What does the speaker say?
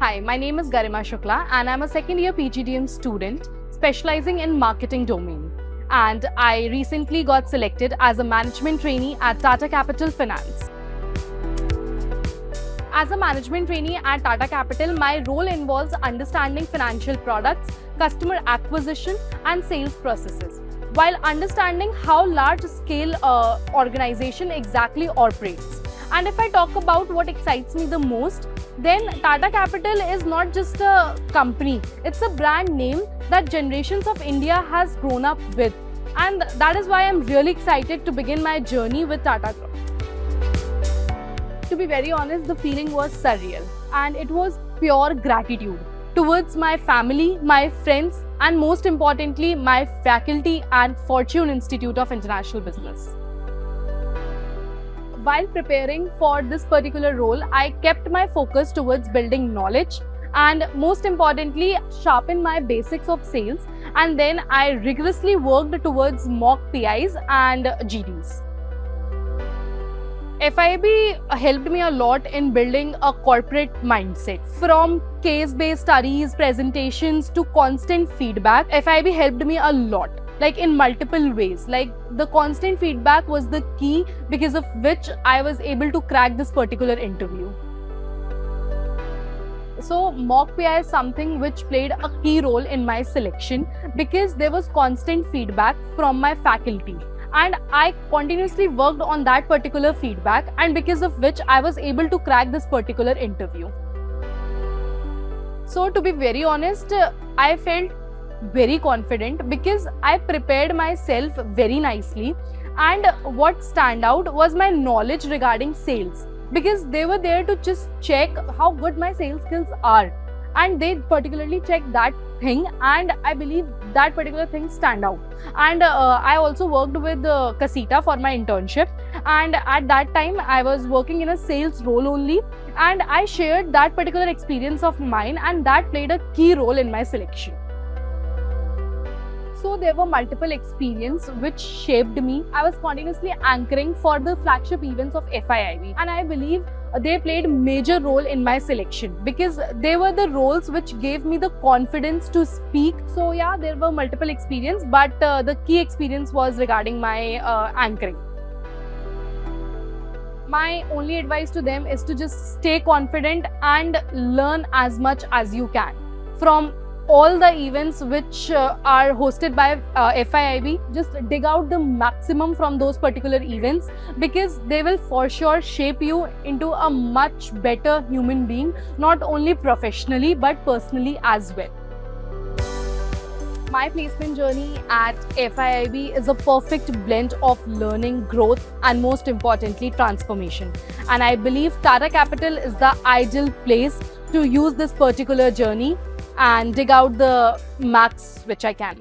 Hi, my name is Garima Shukla and I'm a second year PGDM student specializing in marketing domain. And I recently got selected as a management trainee at Tata Capital Finance. As a management trainee at Tata Capital, my role involves understanding financial products, customer acquisition and sales processes, while understanding how large-scale organization exactly operates. And if I talk about what excites me the most, then Tata Capital is not just a company, it's a brand name that generations of India has grown up with. And that is why I'm really excited to begin my journey with Tata Group. To be very honest, the feeling was surreal and it was pure gratitude towards my family, my friends, and most importantly, my faculty and Fortune Institute of International Business. While preparing for this particular role, I kept my focus towards building knowledge and most importantly, sharpen my basics of sales, and then I rigorously worked towards mock PIs and GDs. FIIB helped me a lot in building a corporate mindset. From case-based studies, presentations to constant feedback, FIIB helped me a lot, like in multiple ways. Like the constant feedback was the key because of which I was able to crack this particular interview. So mock PI is something which played a key role in my selection because there was constant feedback from my faculty. And I continuously worked on that particular feedback, and because of which I was able to crack this particular interview. So to be very honest, I felt very confident because I prepared myself very nicely, and what stand out was my knowledge regarding sales, because they were there to just check how good my sales skills are, and they particularly checked that thing, and I believe that particular thing stand out. And I also worked with Casita for my internship, and at that time I was working in a sales role only, and I shared that particular experience of mine, and that played a key role in my selection. So there were multiple experiences which shaped me. I was continuously anchoring for the flagship events of FIIB, and I believe they played major role in my selection because they were the roles which gave me the confidence to speak. So yeah, there were multiple experiences, but the key experience was regarding my anchoring. My only advice to them is to just stay confident and learn as much as you can from all the events which are hosted by FIIB. Just dig out the maximum from those particular events because they will for sure shape you into a much better human being, not only professionally but personally as well. My placement journey at FIIB is a perfect blend of learning, growth, and most importantly, transformation. And I believe Tata Capital is the ideal place to use this particular journey and dig out the max which I can.